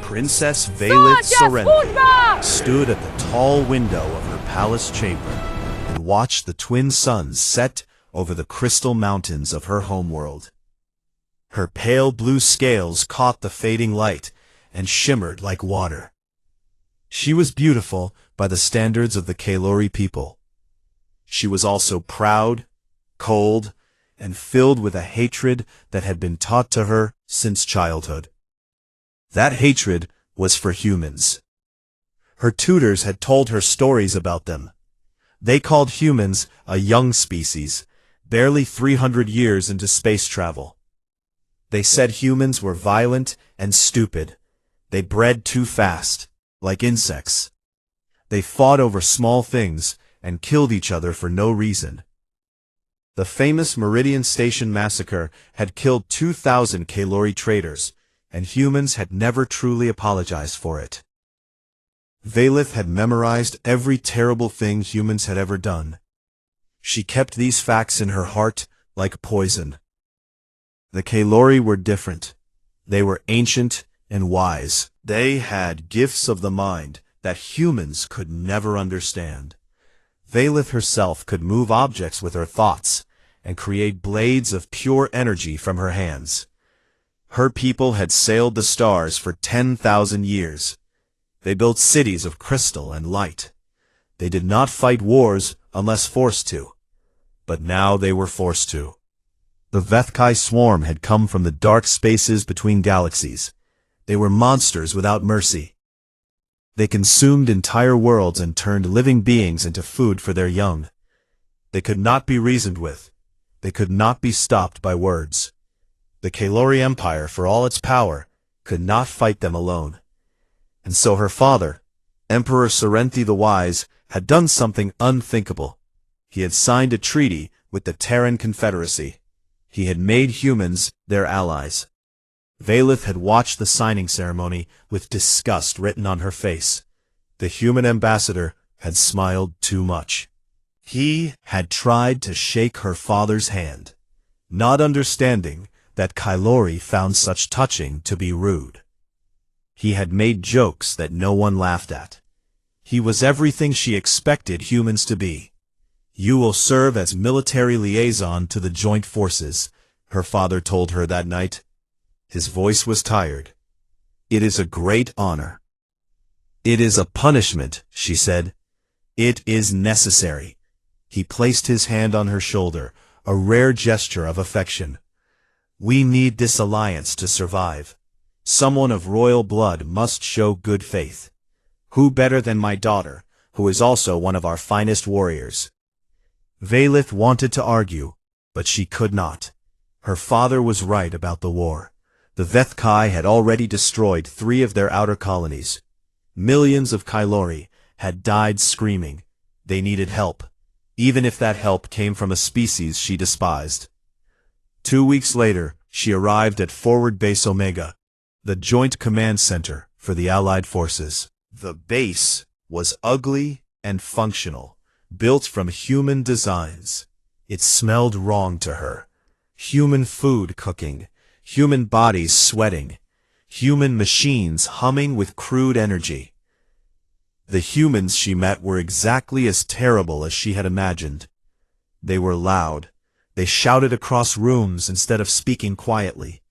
Princess Valith Sorrento stood at the tall window of her palace chamber and watched the twin suns set over the crystal mountains of her homeworld. Her pale blue scales caught the fading light and shimmered like water. She was beautiful by the standards of the Kalori people. She was also proud, cold, and filled with a hatred that had been taught to her since childhood. That hatred was for humans. Her tutors had told her stories about them. They called humans a young species, barely 300 years into space travel. They said humans were violent and stupid. They bred too fast, like insects. They fought over small things and killed each other for no reason. The famous Meridian Station massacre had killed 2,000 Kalori traders, and humans had never truly apologized for it. Valith had memorized every terrible thing humans had ever done. She kept these facts in her heart like poison. The Kalori were different. They were ancient and wise. They had gifts of the mind that humans could never understand. Valith herself could move objects with her thoughts and create blades of pure energy from her hands. Her people had sailed the stars for 10,000 years. They built cities of crystal and light. They did not fight wars unless forced to. But now they were forced to. The Vethkai swarm had come from the dark spaces between galaxies. They were monsters without mercy. They consumed entire worlds and turned living beings into food for their young. They could not be reasoned with. They could not be stopped by words. The Kalori Empire, for all its power, could not fight them alone. And so her father, Emperor Sorrenti the Wise, had done something unthinkable. He had signed a treaty with the Terran Confederacy. He had made humans their allies. Valith had watched the signing ceremony with disgust written on her face. The human ambassador had smiled too much. He had tried to shake her father's hand, not understanding that Kalori found such touching to be rude. He had made jokes that no one laughed at. He was everything she expected humans to be. You will serve as military liaison to the joint forces, her father told her that night. His voice was tired. It is a great honor. It is a punishment, she said. It is necessary. He placed his hand on her shoulder, a rare gesture of affection. We need this alliance to survive. Someone of royal blood must show good faith. Who better than my daughter, who is also one of our finest warriors? Valith wanted to argue, but she could not. Her father was right about the war. The Vethkai had already destroyed 3 of their outer colonies. Millions of Kalori had died screaming. They needed help, even if that help came from a species she despised. 2 weeks later, she arrived at Forward Base Omega, the Joint Command Center for the Allied forces. The base was ugly and functional, built from human designs. It smelled wrong to her. Human food cooking, human bodies sweating, human machines humming with crude energy. The humans she met were exactly as terrible as she had imagined. They were loud. They shouted across rooms instead of speaking quietly.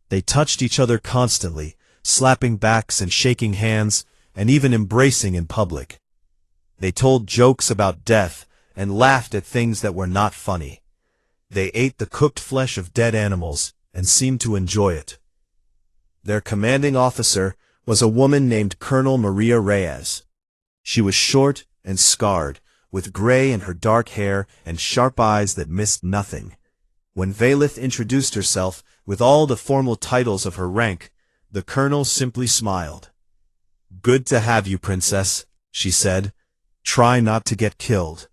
They touched each other constantly, slapping backs and shaking hands, and even embracing in public. They told jokes about death and laughed at things that were not funny. They ate the cooked flesh of dead animals and seemed to enjoy it. Their commanding officer was a woman named Colonel Maria Reyes. She was short and scarred, with gray in her dark hair and sharp eyes that missed nothing. When Valith introduced herself with all the formal titles of her rank, the colonel simply smiled. "Good to have you, princess," she said. "Try not to get killed."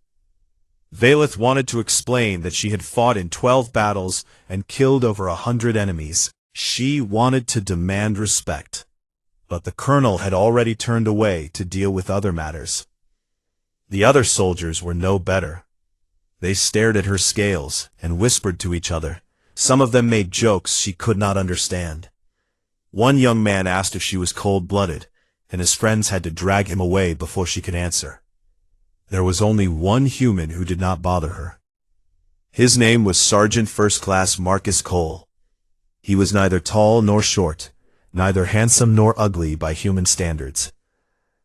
Valith wanted to explain that she had fought in 12 battles and killed over 100 enemies. She wanted to demand respect. But the colonel had already turned away to deal with other matters. The other soldiers were no better. They stared at her scales and whispered to each other. Some of them made jokes she could not understand. One young man asked if she was cold-blooded, and his friends had to drag him away before she could answer. There was only one human who did not bother her. His name was Sergeant First Class Marcus Cole. He was neither tall nor short, neither handsome nor ugly by human standards.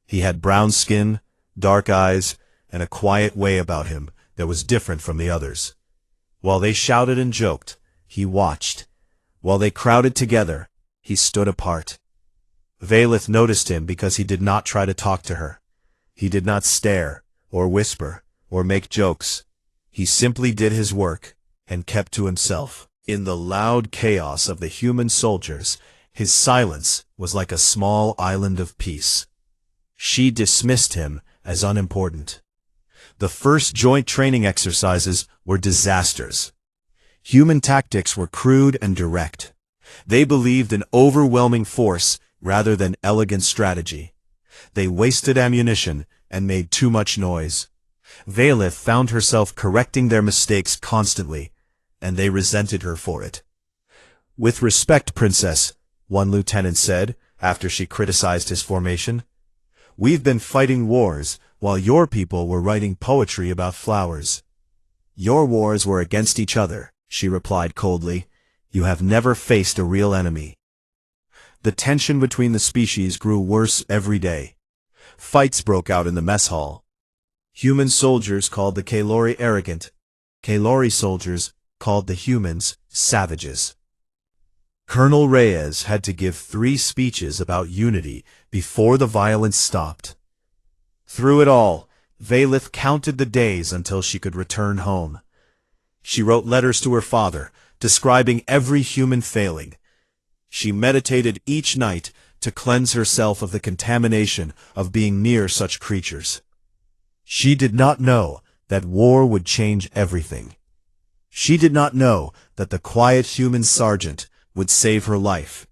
He had brown skin, dark eyes, and a quiet way about him that was different from the others. While they shouted and joked, he watched. While they crowded together, he stood apart. Valeth noticed him because he did not try to talk to her. He did not stare, or whisper, or make jokes. He simply did his work, and kept to himself. In the loud chaos of the human soldiers, his silence was like a small island of peace. She dismissed him as unimportant. The first joint training exercises were disasters. Human tactics were crude and direct. They believed in overwhelming force rather than elegant strategy. They wasted ammunition and made too much noise. Valeth found herself correcting their mistakes constantly, and they resented her for it. "With respect, Princess," one lieutenant said after she criticized his formation, "we've been fighting wars while your people were writing poetry about flowers." "Your wars were against each other," she replied coldly. "You have never faced a real enemy." The tension between the species grew worse every day. Fights broke out in the mess hall. Human soldiers called the Kalori arrogant. Kalori soldiers called the humans savages. Colonel Reyes had to give 3 speeches about unity before the violence stopped. Through it all, Valeth counted the days until she could return home. She wrote letters to her father, describing every human failing. She meditated each night to cleanse herself of the contamination of being near such creatures. She did not know that war would change everything. She did not know that the quiet human sergeant would save her life.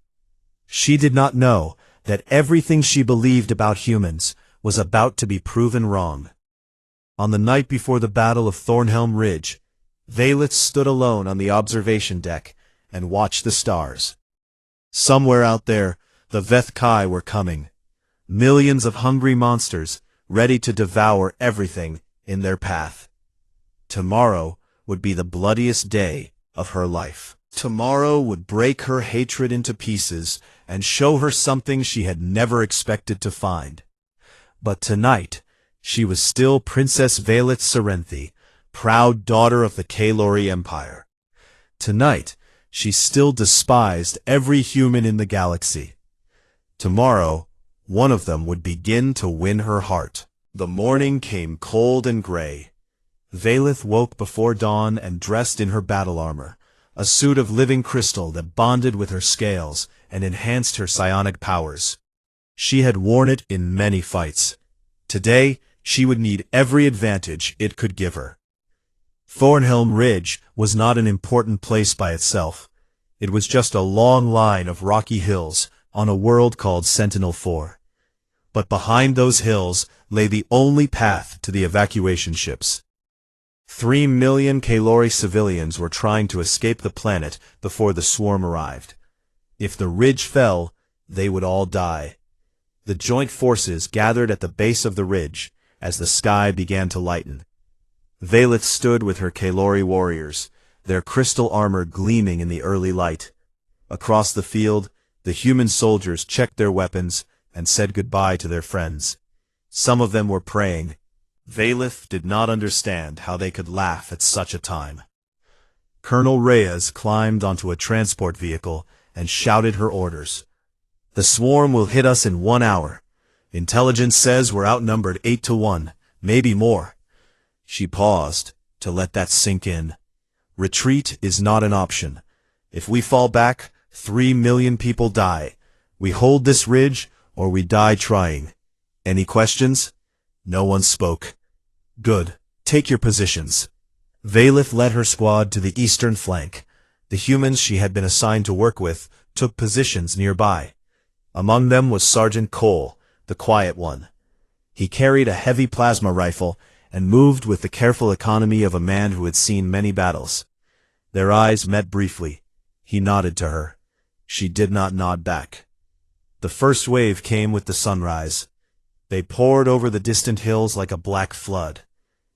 She did not know that everything she believed about humans was about to be proven wrong. On the night before the Battle of Thornhelm Ridge, Valeth stood alone on the observation deck and watched the stars. Somewhere out there, the Vethkai were coming. Millions of hungry monsters, ready to devour everything in their path. Tomorrow would be the bloodiest day of her life. Tomorrow would break her hatred into pieces and show her something she had never expected to find. But tonight, she was still Princess Valeth Serenthi, proud daughter of the Kalori Empire. Tonight, she still despised every human in the galaxy. Tomorrow, one of them would begin to win her heart. The morning came cold and gray. Valeth woke before dawn and dressed in her battle armor, a suit of living crystal that bonded with her scales and enhanced her psionic powers. She had worn it in many fights. Today, she would need every advantage it could give her. Thornhelm Ridge was not an important place by itself. It was just a long line of rocky hills on a world called Sentinel-4. But behind those hills lay the only path to the evacuation ships. 3 million Kalori civilians were trying to escape the planet before the swarm arrived. If the ridge fell, they would all die. The joint forces gathered at the base of the ridge as the sky began to lighten. Valeth stood with her Kalori warriors, their crystal armor gleaming in the early light. Across the field, the human soldiers checked their weapons and said goodbye to their friends. Some of them were praying. Valeth did not understand how they could laugh at such a time. Colonel Reyes climbed onto a transport vehicle and shouted her orders. "The swarm will hit us in 1 hour. Intelligence says we're outnumbered 8-1, maybe more." She paused to let that sink in. Retreat is not an option. If we fall back, 3 million people die. We hold this ridge, or we die trying. Any questions? No one spoke. Good. Take your positions. Valeth led her squad to the eastern flank. The humans she had been assigned to work with took positions nearby. Among them was Sergeant Cole, the quiet one. He carried a heavy plasma rifle and moved with the careful economy of a man who had seen many battles. Their eyes met briefly. He nodded to her. She did not nod back. The first wave came with the sunrise. They poured over the distant hills like a black flood.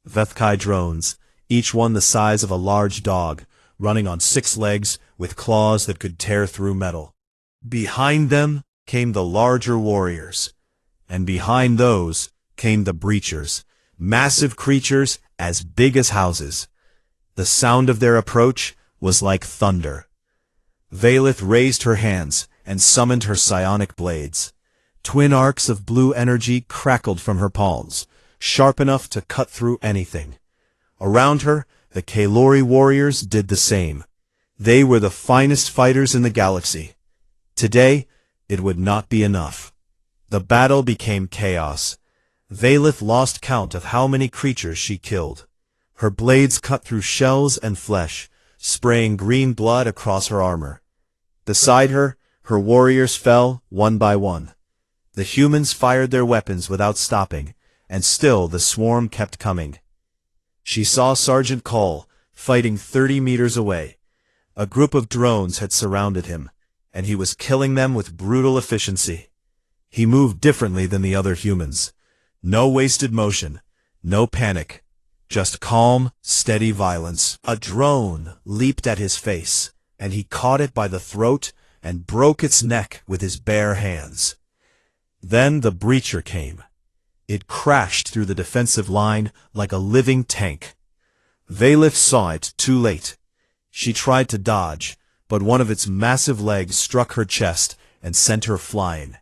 HFY drones, each one the size of a large dog, running on 6 legs with claws that could tear through metal. Behind them came the larger warriors, and behind those came the breachers, massive creatures as big as houses. The sound of their approach was like thunder. Valith raised her hands and summoned her psionic blades. Twin arcs of blue energy crackled from her palms, sharp enough to cut through anything. Around her, the Kalori warriors did the same. They were the finest fighters in the galaxy. Today, it would not be enough. The battle became chaos. Valith lost count of how many creatures she killed. Her blades cut through shells and flesh, spraying green blood across her armor. Beside her, her warriors fell one by one. The humans fired their weapons without stopping, and still the swarm kept coming. She saw Sergeant Cole fighting 30 meters away. A group of drones had surrounded him, and he was killing them with brutal efficiency. He moved differently than the other humans. No wasted motion, no panic, just calm, steady violence. A drone leaped at his face, and he caught it by the throat and broke its neck with his bare hands. Then the breacher came. It crashed through the defensive line like a living tank. Valith saw it too late. She tried to dodge, but one of its massive legs struck her chest and sent her flying.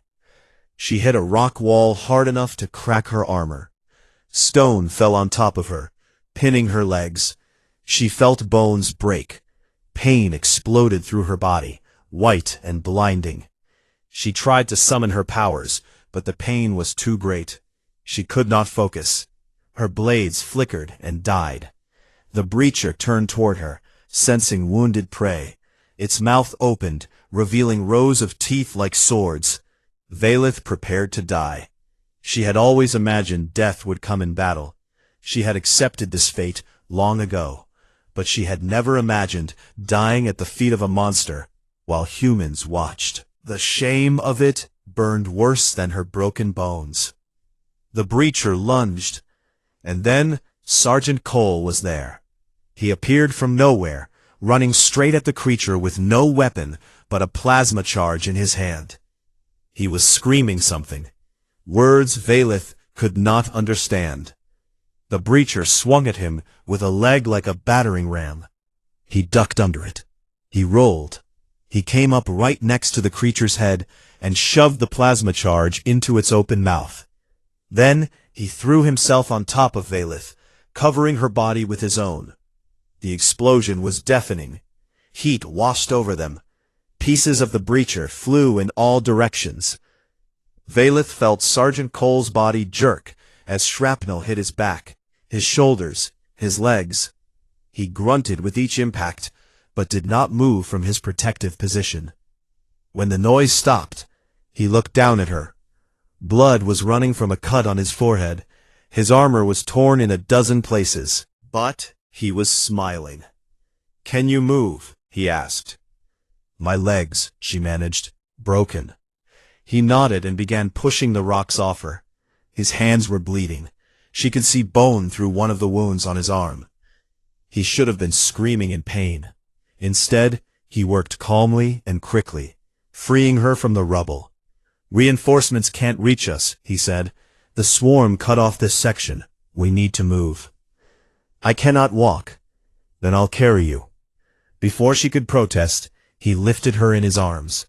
She hit a rock wall hard enough to crack her armor. Stone fell on top of her, pinning her legs. She felt bones break. Pain exploded through her body, white and blinding. She tried to summon her powers, but the pain was too great. She could not focus. Her blades flickered and died. The breacher turned toward her, sensing wounded prey. Its mouth opened, revealing rows of teeth like swords. Valith prepared to die. She had always imagined death would come in battle. She had accepted this fate long ago, but she had never imagined dying at the feet of a monster while humans watched. The shame of it burned worse than her broken bones. The breacher lunged, and then Sergeant Cole was there. He appeared from nowhere, running straight at the creature with no weapon but a plasma charge in his hand. He was screaming something, words Valith could not understand. The breacher swung at him with a leg like a battering ram. He ducked under it. He rolled. He came up right next to the creature's head and shoved the plasma charge into its open mouth. Then he threw himself on top of Valith, covering her body with his own. The explosion was deafening. Heat washed over them. Pieces of the breacher flew in all directions. Valith felt Sergeant Cole's body jerk as shrapnel hit his back, his shoulders, his legs. He grunted with each impact, but did not move from his protective position. When the noise stopped, he looked down at her. Blood was running from a cut on his forehead. His armor was torn in a dozen places, but he was smiling. "Can you move?" he asked. "My legs," she managed, "broken." He nodded and began pushing the rocks off her. His hands were bleeding. She could see bone through one of the wounds on his arm. He should have been screaming in pain. Instead, he worked calmly and quickly, freeing her from the rubble. "Reinforcements can't reach us," he said. "The swarm cut off this section. We need to move." "I cannot walk." "Then I'll carry you." Before she could protest, he lifted her in his arms.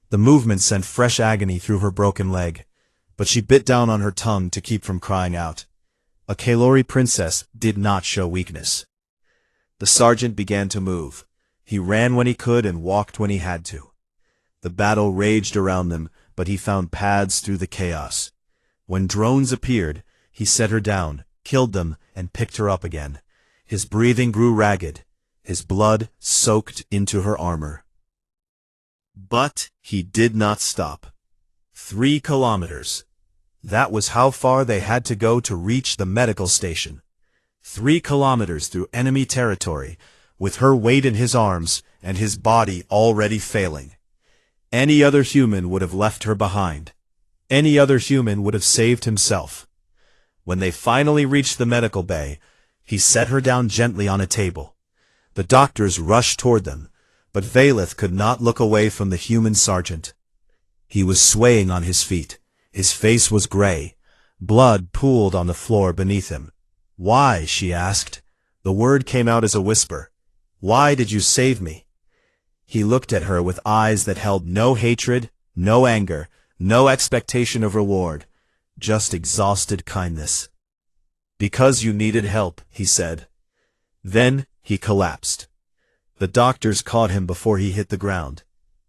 The movement sent fresh agony through her broken leg, but she bit down on her tongue to keep from crying out. A Kalori princess did not show weakness. The sergeant began to move. He ran when he could and walked when he had to. The battle raged around them, but he found paths through the chaos. When drones appeared, he set her down, killed them, and picked her up again. His breathing grew ragged. His blood soaked into her armor. But he did not stop. 3 kilometers. That was how far they had to go to reach the medical station. 3 kilometers through enemy territory, with her weight in his arms and his body already failing. Any other human would have left her behind. Any other human would have saved himself. When they finally reached the medical bay, he set her down gently on a table. The doctors rushed toward them, but Valeth could not look away from the human sergeant. He was swaying on his feet. His face was gray. Blood pooled on the floor beneath him. "Why?" she asked. The word came out as a whisper. "Why did you save me?" He looked at her with eyes that held no hatred, no anger, no expectation of reward, just exhausted kindness. "Because you needed help," he said. Then he collapsed. The doctors caught him before he hit the ground.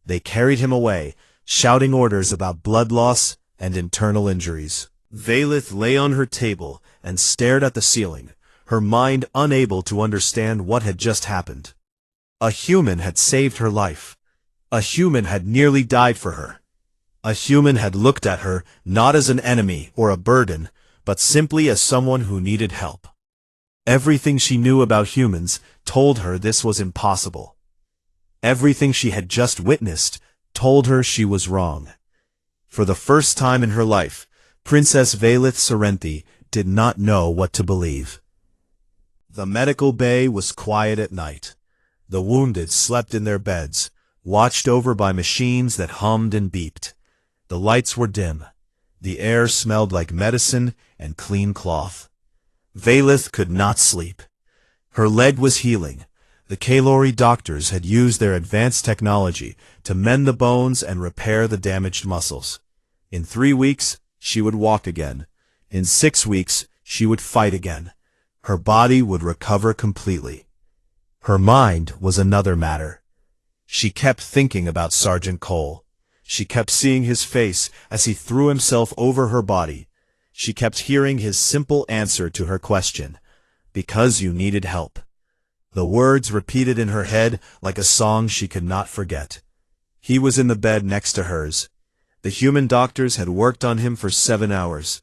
They carried him away, shouting orders about blood loss and internal injuries. Valeth lay on her table and stared at the ceiling, her mind unable to understand what had just happened. A human had saved her life. A human had nearly died for her. A human had looked at her not as an enemy or a burden, but simply as someone who needed help. Everything she knew about humans told her this was impossible. Everything she had just witnessed told her she was wrong. For the first time in her life, Princess Valeth Sorrenti did not know what to believe. The medical bay was quiet at night. The wounded slept in their beds, watched over by machines that hummed and beeped. The lights were dim. The air smelled like medicine and clean cloth. Valeth could not sleep. Her leg was healing. The Kalori doctors had used their advanced technology to mend the bones and repair the damaged muscles. In 3 weeks, she would walk again. In 6 weeks, she would fight again. Her body would recover completely. Her mind was another matter. She kept thinking about Sergeant Cole. She kept seeing his face as he threw himself over her body. She kept hearing his simple answer to her question, "Because you needed help." The words repeated in her head like a song she could not forget. He was in the bed next to hers. The human doctors had worked on him for 7 hours.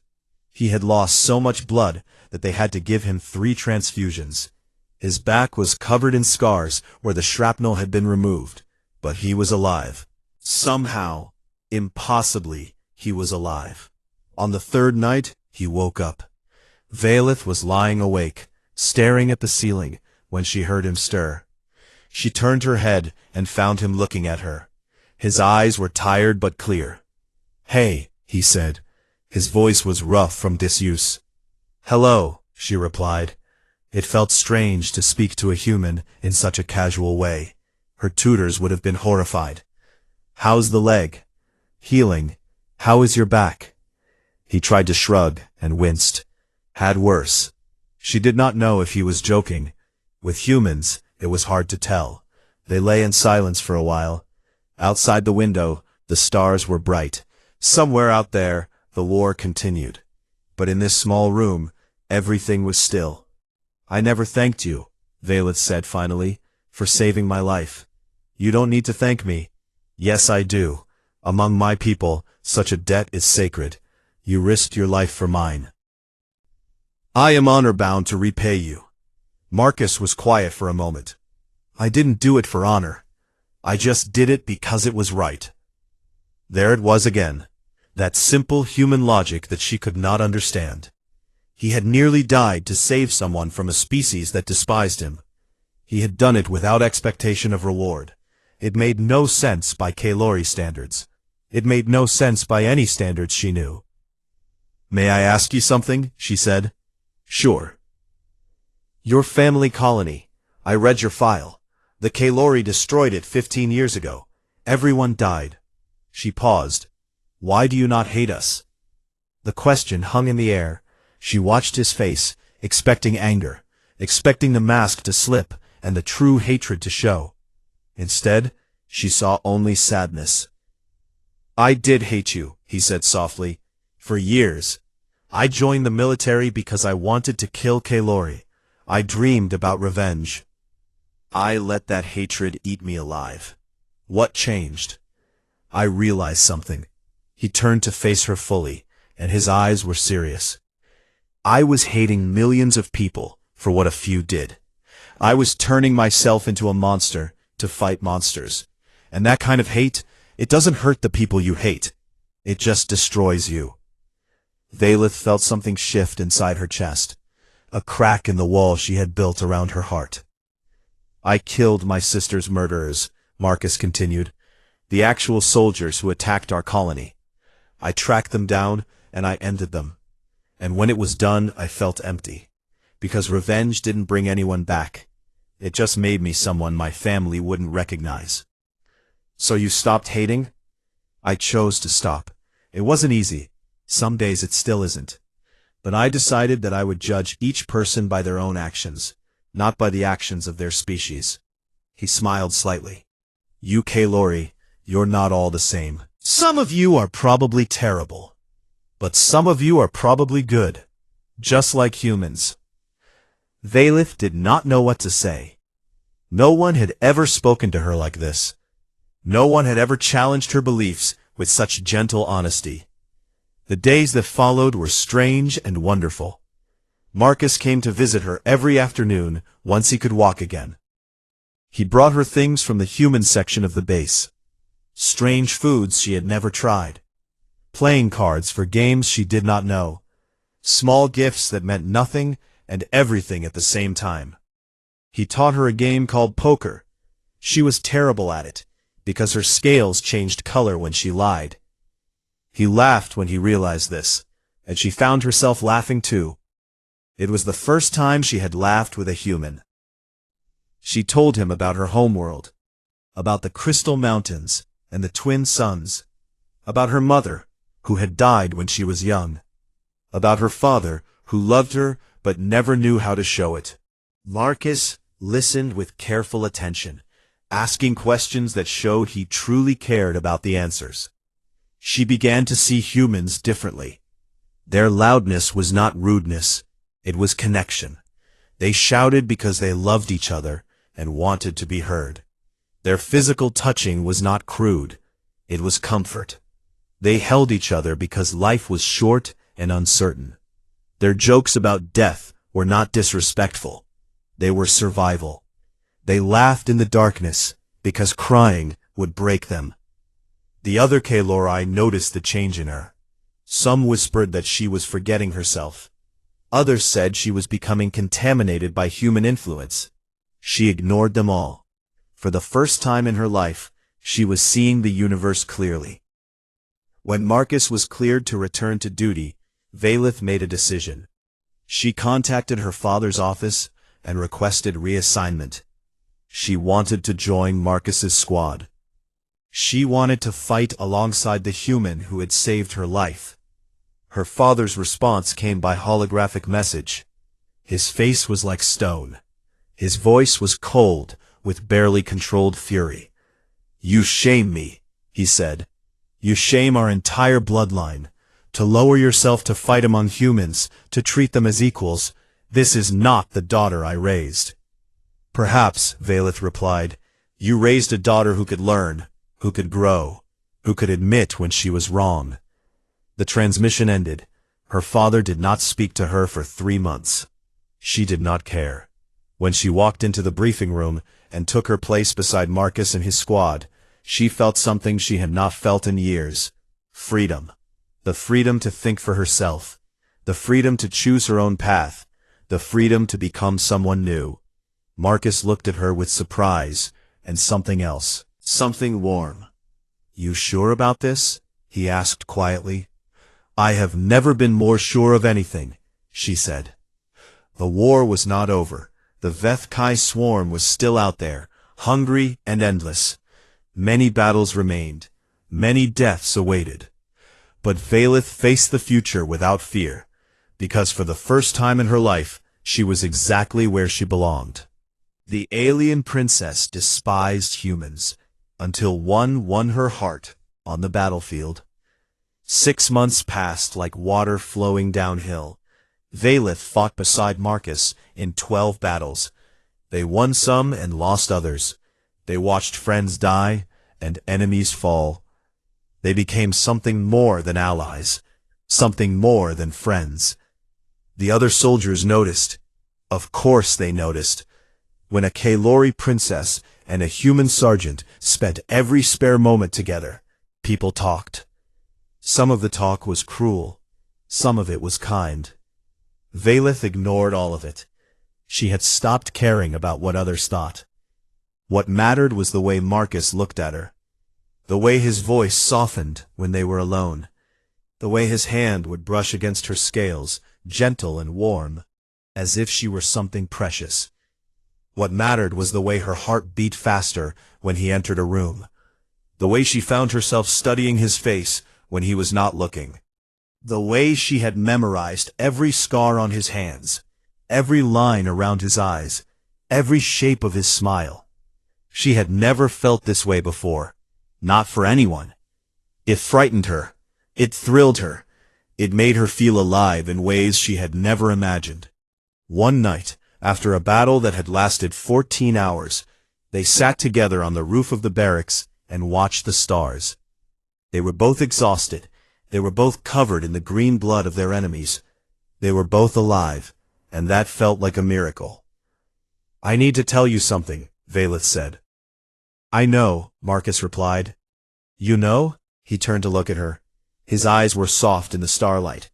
He had lost so much blood that they had to give him 3 transfusions. His back was covered in scars where the shrapnel had been removed, but he was alive. Somehow, impossibly, he was alive. On the 3rd night, he woke up. Valeth was lying awake, staring at the ceiling, when she heard him stir. She turned her head and found him looking at her. His eyes were tired but clear. "Hey," he said. His voice was rough from disuse. "Hello," she replied. It felt strange to speak to a human in such a casual way. Her tutors would have been horrified. "How's the leg?" "Healing. How is your back?" He tried to shrug and winced. "Had worse." She did not know if he was joking. With humans, it was hard to tell. They lay in silence for a while. Outside the window, the stars were bright. Somewhere out there, the war continued. But in this small room, everything was still. "I never thanked you," Valeth said finally, "for saving my life." "You don't need to thank me." "Yes, I do. Among my people, such a debt is sacred. You risked your life for mine. I am honor-bound to repay you." Marcus was quiet for a moment. "I didn't do it for honor. I just did it because it was right." There it was again, that simple human logic that she could not understand. He had nearly died to save someone from a species that despised him. He had done it without expectation of reward. It made no sense by Kalori standards. It made no sense by any standards she knew. "May I ask you something?" she said. "Sure." "Your family colony. I read your file. The Kalori destroyed it 15 years ago. Everyone died." She paused. "Why do you not hate us?" The question hung in the air. She watched his face, expecting anger, expecting the mask to slip and the true hatred to show. Instead, she saw only sadness. "I did hate you," he said softly. "For years. I joined the military because I wanted to kill Kalori. I dreamed about revenge. I let that hatred eat me alive. What changed? I realized something." He turned to face her fully, and his eyes were serious. "I was hating millions of people for what a few did. I was turning myself into a monster to fight monsters. And that kind of hate, It doesn't hurt the people you hate. It just destroys you. Valeth felt something shift inside her chest, a crack in the wall she had built around her heart. I killed my sister's murderers, Marcus continued, the actual soldiers who attacked our colony. I tracked them down, and I ended them. And when it was done, I felt empty. Because revenge didn't bring anyone back. It just made me someone my family wouldn't recognize. So you stopped hating? I chose to stop. It wasn't easy. Some days it still isn't. But I decided that I would judge each person by their own actions, not by the actions of their species. He smiled slightly. You, Kaylori, you're not all the same. Some of you are probably terrible. But some of you are probably good. Just like humans. Valeth did not know what to say. No one had ever spoken to her like this. No one had ever challenged her beliefs with such gentle honesty. The days that followed were strange and wonderful. Marcus came to visit her every afternoon once he could walk again. He brought her things from the human section of the base. Strange foods she had never tried. Playing cards for games she did not know. Small gifts that meant nothing and everything at the same time. He taught her a game called poker. She was terrible at it, because her scales changed color when she lied. He laughed when he realized this, and she found herself laughing too. It was the first time she had laughed with a human. She told him about her homeworld, about the Crystal Mountains and the twin suns, about her mother, who had died when she was young, about her father, who loved her but never knew how to show it. Marcus listened with careful attention, asking questions that showed he truly cared about the answers. She began to see humans differently. Their loudness was not rudeness, it was connection. They shouted because they loved each other and wanted to be heard. Their physical touching was not crude, it was comfort. They held each other because life was short and uncertain. Their jokes about death were not disrespectful, they were survival. They laughed in the darkness because crying would break them. The other Kaylori noticed the change in her. Some whispered that she was forgetting herself. Others said she was becoming contaminated by human influence. She ignored them all. For the first time in her life, she was seeing the universe clearly. When Marcus was cleared to return to duty, Valeth made a decision. She contacted her father's office and requested reassignment. She wanted to join Marcus's squad. She wanted to fight alongside the human who had saved her life. Her father's response came by holographic message. His face was like stone. His voice was cold, with barely controlled fury. "You shame me," he said. "You shame our entire bloodline. To lower yourself to fight among humans, to treat them as equals, this is not the daughter I raised." "Perhaps," Valeth replied, "you raised a daughter who could learn, who could grow, who could admit when she was wrong." The transmission ended. Her father did not speak to her for 3 months. She did not care. When she walked into the briefing room and took her place beside Marcus and his squad, she felt something she had not felt in years. Freedom. The freedom to think for herself. The freedom to choose her own path. The freedom to become someone new. Marcus looked at her with surprise and something else. Something warm. "You sure about this?" he asked quietly. "I have never been more sure of anything," she said. The war was not over. The Veth-Kai swarm was still out there, hungry and endless. Many battles remained. Many deaths awaited. But Valeth faced the future without fear, because for the first time in her life, she was exactly where she belonged. The alien princess despised humans, until one won her heart on the battlefield. 6 months passed like water flowing downhill. Valeth fought beside Marcus in 12 battles. They won some and lost others. They watched friends die and enemies fall. They became something more than allies, something more than friends. The other soldiers noticed. Of course they noticed. When a Kaylori princess and a human sergeant spent every spare moment together, people talked. Some of the talk was cruel, some of it was kind. Valeth ignored all of it. She had stopped caring about what others thought. What mattered was the way Marcus looked at her, the way his voice softened when they were alone, the way his hand would brush against her scales, gentle and warm, as if she were something precious. What mattered was the way her heart beat faster when he entered a room, the way she found herself studying his face when he was not looking, the way she had memorized every scar on his hands, every line around his eyes, every shape of his smile. She had never felt this way before, not for anyone. It frightened her, it thrilled her, it made her feel alive in ways she had never imagined. One night, after a battle that had lasted 14 hours, they sat together on the roof of the barracks and watched the stars. They were both exhausted, they were both covered in the green blood of their enemies. They were both alive, and that felt like a miracle. "I need to tell you something," Valeth said. "I know," Marcus replied. "You know?" He turned to look at her. His eyes were soft in the starlight.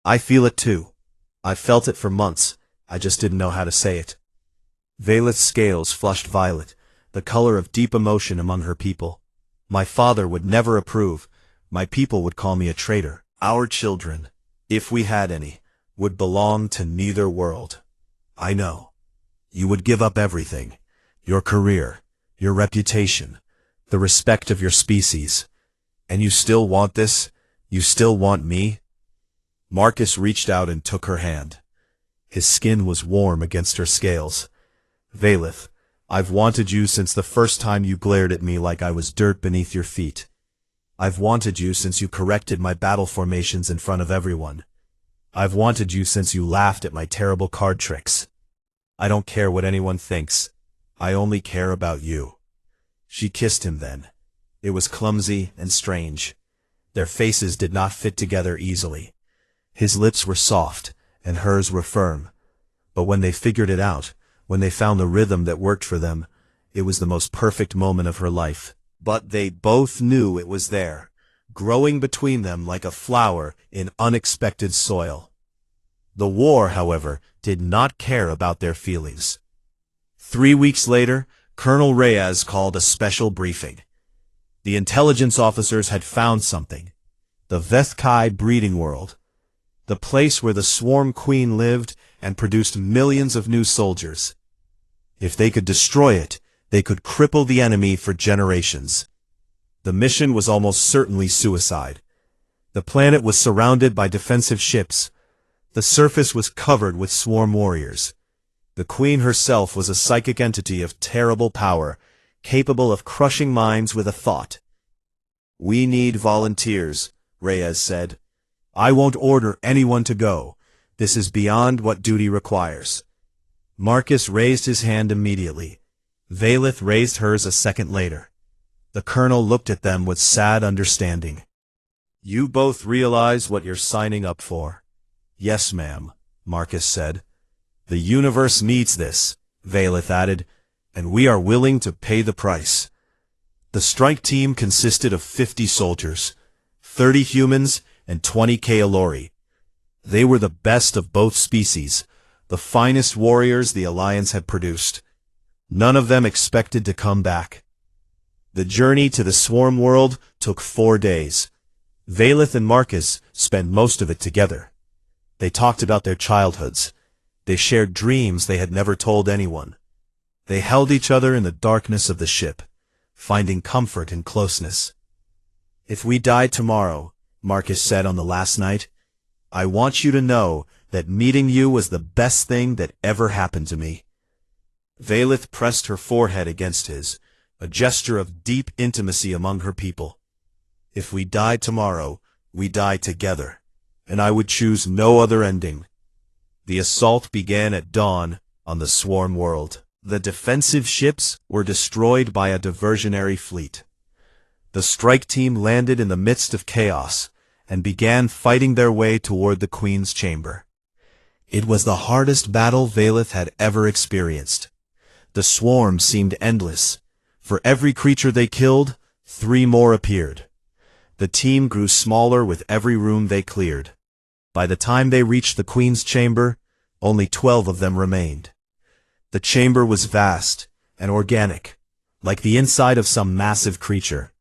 "I feel it too. I've felt it for months. I just didn't know how to say it." Valeth's scales flushed violet, the color of deep emotion among her people. "My father would never approve. My people would call me a traitor. Our children, if we had any, would belong to neither world. I know. You would give up everything. Your career, your reputation, the respect of your species. And you still want this? You still want me?" Marcus reached out and took her hand. His skin was warm against her scales. "Valeth, I've wanted you since the first time you glared at me like I was dirt beneath your feet. I've wanted you since you corrected my battle formations in front of everyone. I've wanted you since you laughed at my terrible card tricks. I don't care what anyone thinks. I only care about you." She kissed him then. It was clumsy and strange. Their faces did not fit together easily. His lips were soft, and hers were firm. But when they figured it out, when they found the rhythm that worked for them, it was the most perfect moment of her life. But they both knew it was there, growing between them like a flower in unexpected soil. The war, however, did not care about their feelings. 3 weeks later, Colonel Reyes called a special briefing. The intelligence officers had found something. The Vethkai breeding world. The place where the Swarm Queen lived and produced millions of new soldiers. If they could destroy it, they could cripple the enemy for generations. The mission was almost certainly suicide. The planet was surrounded by defensive ships. The surface was covered with swarm warriors. The Queen herself was a psychic entity of terrible power, capable of crushing minds with a thought. "We need volunteers," Reyes said. "I won't order anyone to go. This is beyond what duty requires." Marcus raised his hand immediately. Valeth raised hers a second later. The colonel looked at them with sad understanding. "You both realize what you're signing up for?" "Yes, ma'am," Marcus said. "The universe needs this," Valeth added, "and we are willing to pay the price." The strike team consisted of 50 soldiers, 30 humans, and 20 Kaolori. They were the best of both species, the finest warriors the Alliance had produced. None of them expected to come back. The journey to the Swarm world took 4 days. Valeth and Marcus spent most of it together. They talked about their childhoods. They shared dreams they had never told anyone. They held each other in the darkness of the ship, finding comfort in closeness. "If we die tomorrow," Marcus said on the last night, "I want you to know that meeting you was the best thing that ever happened to me." Valeth pressed her forehead against his, a gesture of deep intimacy among her people. "If we die tomorrow, we die together, and I would choose no other ending." The assault began at dawn on the Swarm world. The defensive ships were destroyed by a diversionary fleet. The strike team landed in the midst of chaos and began fighting their way toward the Queen's chamber. It was the hardest battle Valeth had ever experienced. The swarm seemed endless. For every creature they killed, 3 more appeared. The team grew smaller with every room they cleared. By the time they reached the Queen's chamber, only 12 of them remained. The chamber was vast and organic, like the inside of some massive creature.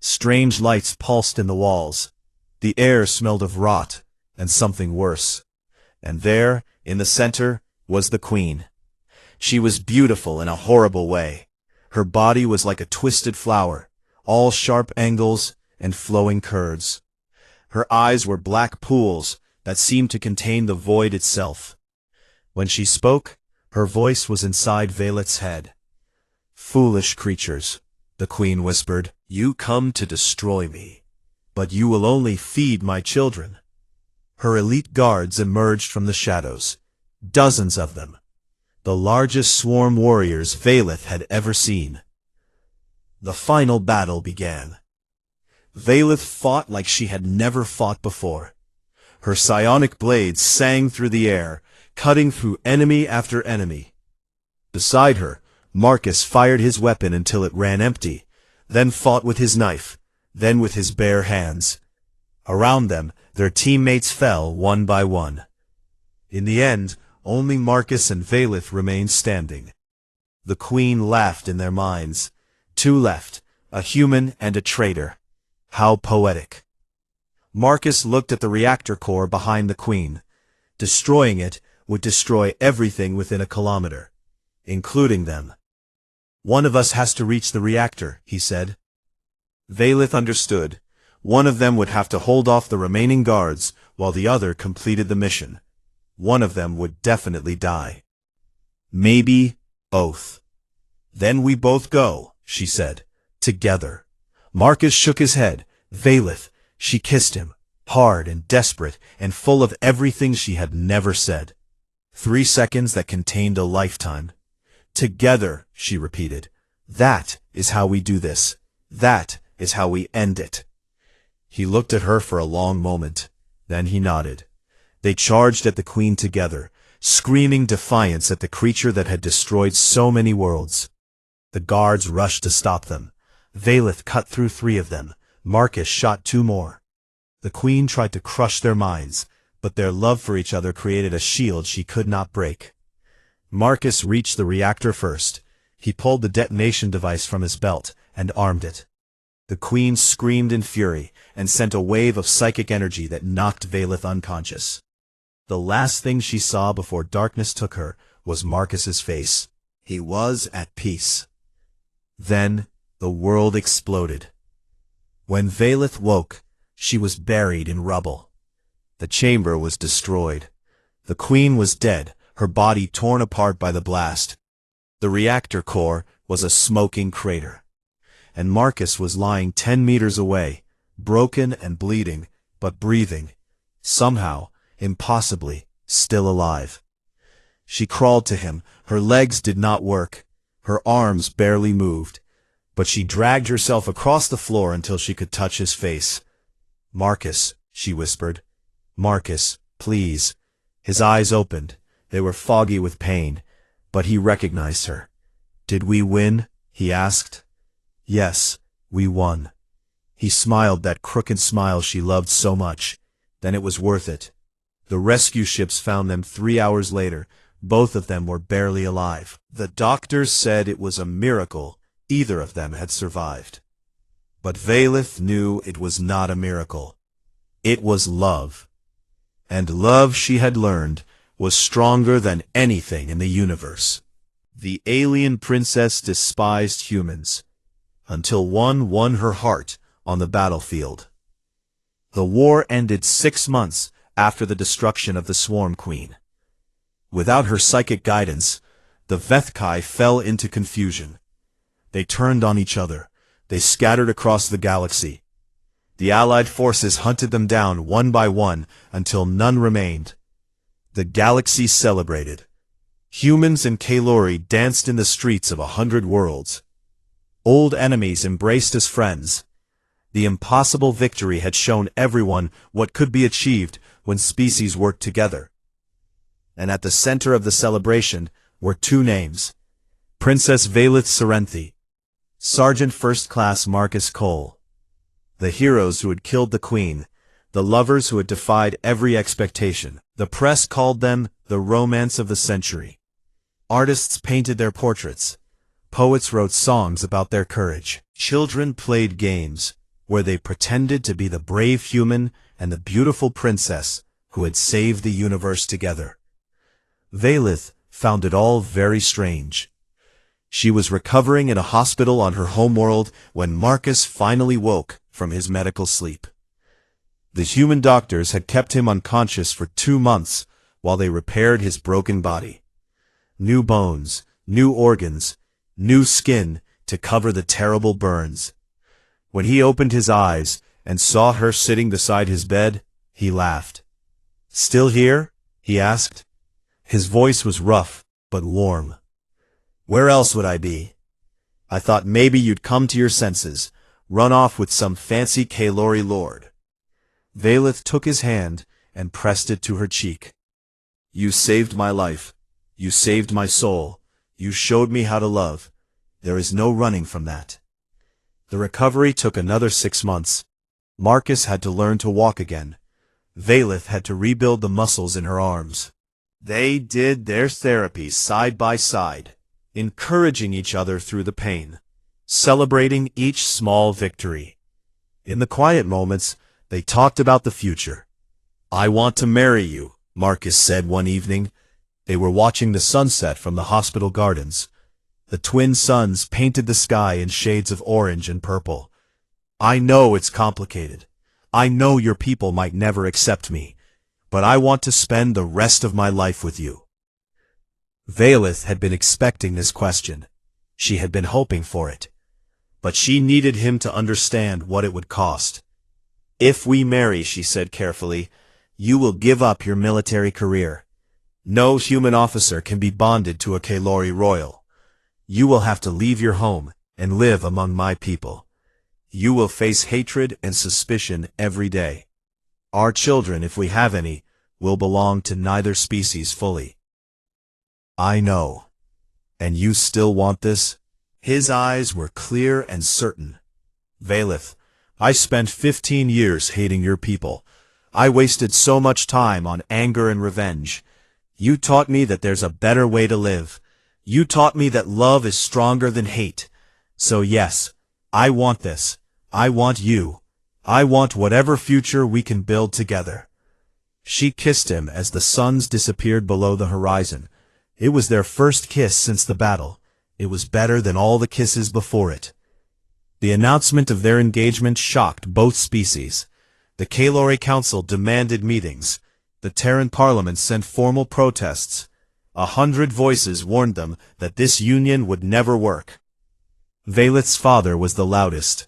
Strange lights pulsed in the walls. The air smelled of rot and something worse. And there, in the center, was the Queen. She was beautiful in a horrible way. Her body was like a twisted flower, all sharp angles and flowing curves. Her eyes were black pools that seemed to contain the void itself. When she spoke, her voice was inside Vayleth's head. "Foolish creatures," the Queen whispered, "you come to destroy me, but you will only feed my children." Her elite guards emerged from the shadows, dozens of them, the largest swarm warriors Vayleth had ever seen. The final battle began. Vayleth fought like she had never fought before. Her psionic blades sang through the air, cutting through enemy after enemy. Beside her, Marcus fired his weapon until it ran empty, then fought with his knife, then with his bare hands. Around them, their teammates fell one by one. In the end, only Marcus and Vayleth remained standing. The Queen laughed in their minds. Two left, a human and a traitor. How poetic. Marcus looked at the reactor core behind the Queen. Destroying it would destroy everything within a kilometer, including them. "One of us has to reach the reactor," he said. Vayleth understood. One of them would have to hold off the remaining guards while the other completed the mission. One of them would definitely die. Maybe both. "Then we both go," she said. "Together." Marcus shook his head. "Vayleth," she kissed him, hard and desperate and full of everything she had never said. 3 seconds that contained a lifetime. "Together," she repeated. "That is how we do this. That is how we end it." He looked at her for a long moment. Then he nodded. They charged at the Queen together, screaming defiance at the creature that had destroyed so many worlds. The guards rushed to stop them. Vayleth cut through 3 of them. Marcus shot 2 more. The Queen tried to crush their minds, but their love for each other created a shield she could not break. Marcus reached the reactor first. He pulled the detonation device from his belt and armed it. The Queen screamed in fury and sent a wave of psychic energy that knocked Vayleth unconscious. The last thing she saw before darkness took her was Marcus's face. He was at peace. Then the world exploded. When Vayleth woke, she was buried in rubble. The chamber was destroyed. The Queen was dead, her body torn apart by the blast. The reactor core was a smoking crater. And Marcus was lying 10 meters away, broken and bleeding, but breathing. Somehow, impossibly, still alive. She crawled to him. Her legs did not work. Her arms barely moved. But she dragged herself across the floor until she could touch his face. "Marcus," she whispered. "Marcus, please." His eyes opened. They were foggy with pain, but he recognized her. "Did we win?" he asked. "Yes, we won." He smiled that crooked smile she loved so much. Then it was worth it. The rescue ships found them 3 hours later. Both of them were barely alive. The doctors said it was a miracle either of them had survived. But Vayleth knew it was not a miracle. It was love. And love, she had learned, was stronger than anything in the universe. The alien princess despised humans, until one won her heart on the battlefield. The war ended 6 months after the destruction of the Swarm Queen. Without her psychic guidance, the Vethkai fell into confusion. They turned on each other. They scattered across the galaxy. The Allied forces hunted them down one by one until none remained. The galaxy celebrated. Humans and Kalori danced in the streets of 100 worlds. Old enemies embraced as friends. The impossible victory had shown everyone what could be achieved when species worked together. And at the center of the celebration were 2 names: Princess Vayleth Serenthi, Sergeant First Class Marcus Cole. The heroes who had killed the queen, the lovers who had defied every expectation. The press called them the romance of the century. Artists painted their portraits. Poets wrote songs about their courage. Children played games where they pretended to be the brave human and the beautiful princess who had saved the universe together. Vaylith found it all very strange. She was recovering in a hospital on her homeworld when Marcus finally woke from his medical sleep. The human doctors had kept him unconscious for 2 months while they repaired his broken body. New bones, new organs, new skin to cover the terrible burns. When he opened his eyes and saw her sitting beside his bed, he laughed. "Still here?" he asked. His voice was rough, but warm. "Where else would I be? I thought maybe you'd come to your senses, run off with some fancy Kalori lord." Vaylith took his hand and pressed it to her cheek. "You saved my life. You saved my soul. You showed me how to love. There is no running from that." The recovery took another 6 months. Marcus had to learn to walk again. Vaylith had to rebuild the muscles in her arms. They did their therapy side by side, encouraging each other through the pain, celebrating each small victory. In the quiet moments, they talked about the future. "I want to marry you," Marcus said one evening. They were watching the sunset from the hospital gardens. The twin suns painted the sky in shades of orange and purple. "I know it's complicated. I know your people might never accept me, but I want to spend the rest of my life with you." Vaylith had been expecting this question. She had been hoping for it. But she needed him to understand what it would cost. "If we marry," she said carefully, "you will give up your military career. No human officer can be bonded to a Kalori royal. You will have to leave your home and live among my people. You will face hatred and suspicion every day. Our children, if we have any, will belong to neither species fully." "I know. And you still want this?" His eyes were clear and certain. "Vaylith, I spent 15 years hating your people. I wasted so much time on anger and revenge. You taught me that there's a better way to live. You taught me that love is stronger than hate. So yes, I want this. I want you. I want whatever future we can build together." She kissed him as the suns disappeared below the horizon. It was their first kiss since the battle. It was better than all the kisses before it. The announcement of their engagement shocked both species. The Kalori Council demanded meetings. The Terran Parliament sent formal protests. 100 voices warned them that this union would never work. Vaylith's father was the loudest.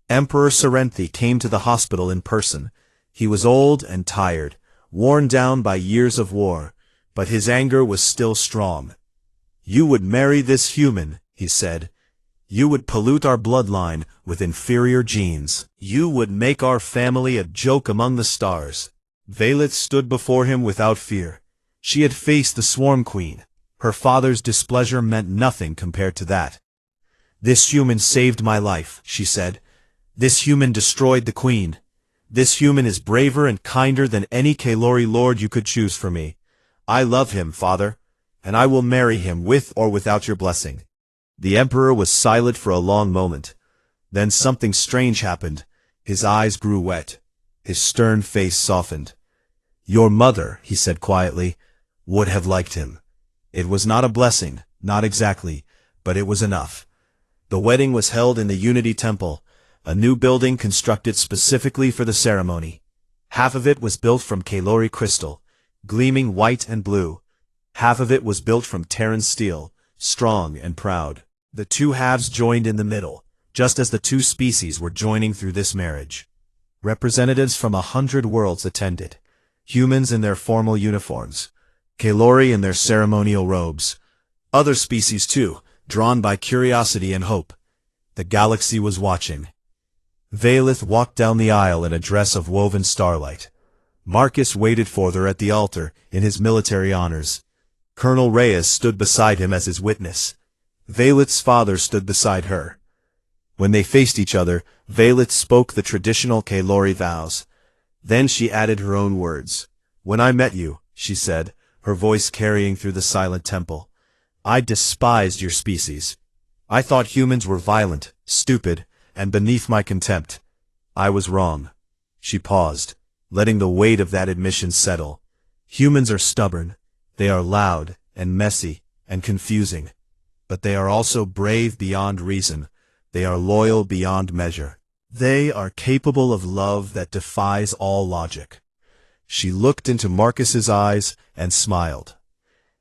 Emperor Serenthi came to the hospital in person. He was old and tired, worn down by years of war, but his anger was still strong. "You would marry this human," he said. "You would pollute our bloodline with inferior genes. You would make our family a joke among the stars." Vaylith stood before him without fear. She had faced the Swarm Queen. Her father's displeasure meant nothing compared to that. "This human saved my life," she said. "This human destroyed the Queen. This human is braver and kinder than any Kalori lord you could choose for me. I love him, father, and I will marry him with or without your blessing." The Emperor was silent for a long moment. Then something strange happened. His eyes grew wet. His stern face softened. "Your mother," he said quietly, "would have liked him. It was not a blessing, not exactly, but it was enough." The wedding was held in the Unity Temple, a new building constructed specifically for the ceremony. Half of it was built from Kalori crystal, gleaming white and blue. Half of it was built from Terran steel, strong and proud. The two halves joined in the middle, just as the two species were joining through this marriage. Representatives from 100 worlds attended. Humans in their formal uniforms, Kalori in their ceremonial robes. Other species too, drawn by curiosity and hope. The galaxy was watching. Vaylith walked down the aisle in a dress of woven starlight. Marcus waited for her at the altar in his military honors. Colonel Reyes stood beside him as his witness. Vaylith's father stood beside her. When they faced each other, Vaylith spoke the traditional Kalori vows. Then she added her own words. "When I met you," she said, her voice carrying through the silent temple, "I despised your species. I thought humans were violent, stupid, and beneath my contempt. I was wrong." She paused, letting the weight of that admission settle. Humans are stubborn. They are loud, and messy, and confusing. But they are also brave beyond reason. They are loyal beyond measure. They are capable of love that defies all logic. She looked into Marcus's eyes and smiled.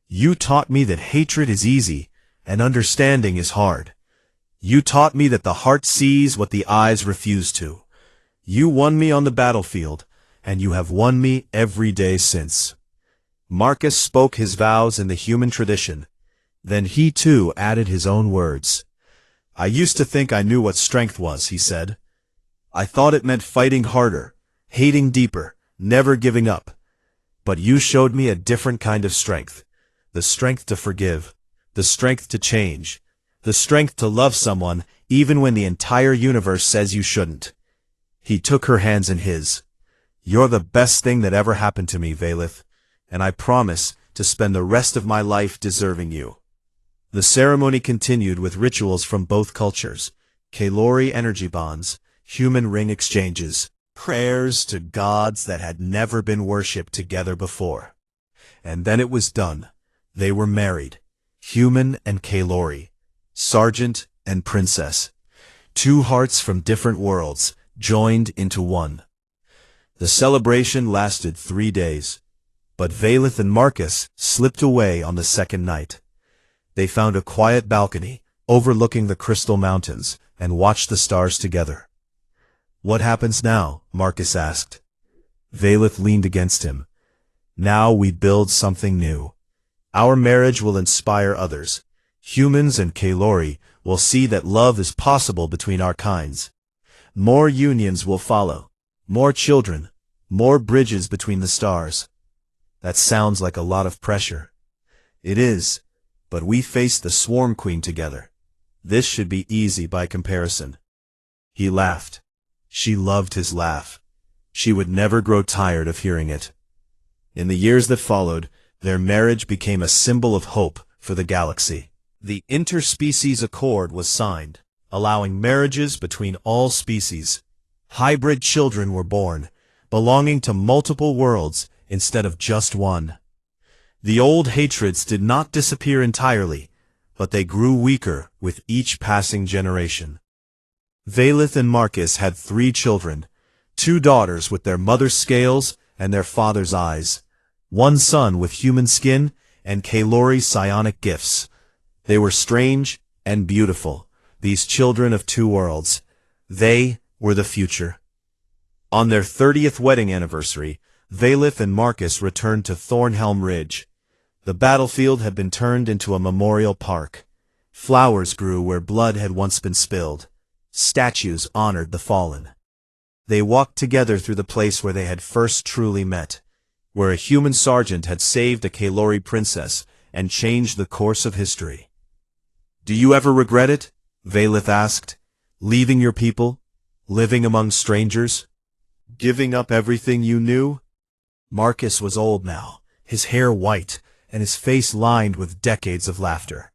"You taught me that hatred is easy, and understanding is hard. You taught me that the heart sees what the eyes refuse to. You won me on the battlefield, and you have won me every day since." Marcus spoke his vows in the human tradition. Then he too added his own words. "I used to think I knew what strength was," he said. "I thought it meant fighting harder, hating deeper, never giving up. But you showed me a different kind of strength. The strength to forgive, the strength to change, the strength to love someone even when the entire universe says you shouldn't." He took her hands in his. "You're the best thing that ever happened to me, Vaylith, and I promise to spend the rest of my life deserving you." The ceremony continued with rituals from both cultures, Kalori energy bonds, human ring exchanges, prayers to gods that had never been worshipped together before. And then it was done. They were married, human and Kalori, sergeant and princess. Two hearts from different worlds, joined into one. The celebration lasted 3 days, but Vaylith and Marcus slipped away on the second night. They found a quiet balcony, overlooking the Crystal Mountains, and watched the stars together. "What happens now?" Marcus asked. Vaylith leaned against him. "Now we build something new. Our marriage will inspire others. Humans and Kalori will see that love is possible between our kinds. More unions will follow. More children. More bridges between the stars." That sounds like a lot of pressure. It is, but we face the Swarm Queen together. This should be easy by comparison. He laughed. She loved his laugh. She would never grow tired of hearing it. In the years that followed, their marriage became a symbol of hope for the galaxy. The Interspecies Accord was signed, allowing marriages between all species. Hybrid children were born, belonging to multiple worlds instead of just one. The old hatreds did not disappear entirely, but they grew weaker with each passing generation. Vaylith and Marcus had 3 children, 2 daughters with their mother's scales and their father's eyes, 1 son with human skin and Kalori psionic gifts. They were strange and beautiful, these children of 2 worlds. They were the future. On their 30th wedding anniversary, Vaylith and Marcus returned to Thornhelm Ridge. The battlefield had been turned into a memorial park. Flowers grew where blood had once been spilled. Statues honored the fallen. They walked together through the place where they had first truly met, where a human sergeant had saved a Kalori princess and changed the course of history. "Do you ever regret it?" Vaylith asked. "Leaving your people? Living among strangers? Giving up everything you knew?" Marcus was old now, his hair white, and his face lined with decades of laughter.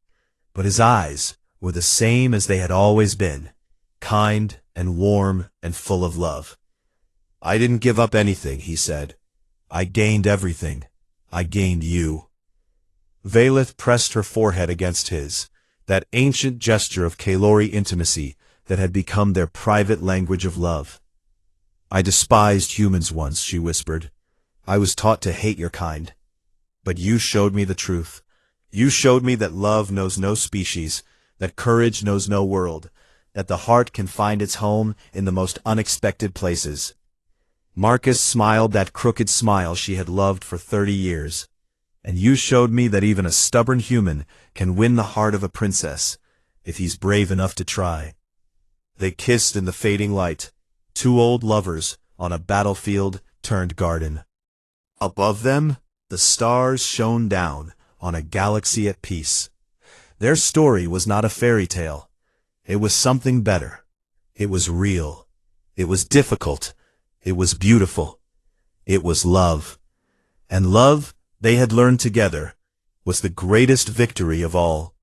But his eyes were the same as they had always been, kind and warm and full of love. "I didn't give up anything," he said. "I gained everything. I gained you." Vaylith pressed her forehead against his, that ancient gesture of Kalori intimacy that had become their private language of love. "I despised humans once," she whispered. "I was taught to hate your kind. But you showed me the truth. You showed me that love knows no species, that courage knows no world, that the heart can find its home in the most unexpected places." Marcus smiled that crooked smile she had loved for 30 years. "And you showed me that even a stubborn human can win the heart of a princess, if he's brave enough to try." They kissed in the fading light, 2 old lovers on a battlefield turned garden. Above them, the stars shone down on a galaxy at peace. Their story was not a fairy tale. It was something better, It was real. It was difficult. It was beautiful. It was love. And love, they had learned together, was the greatest victory of all.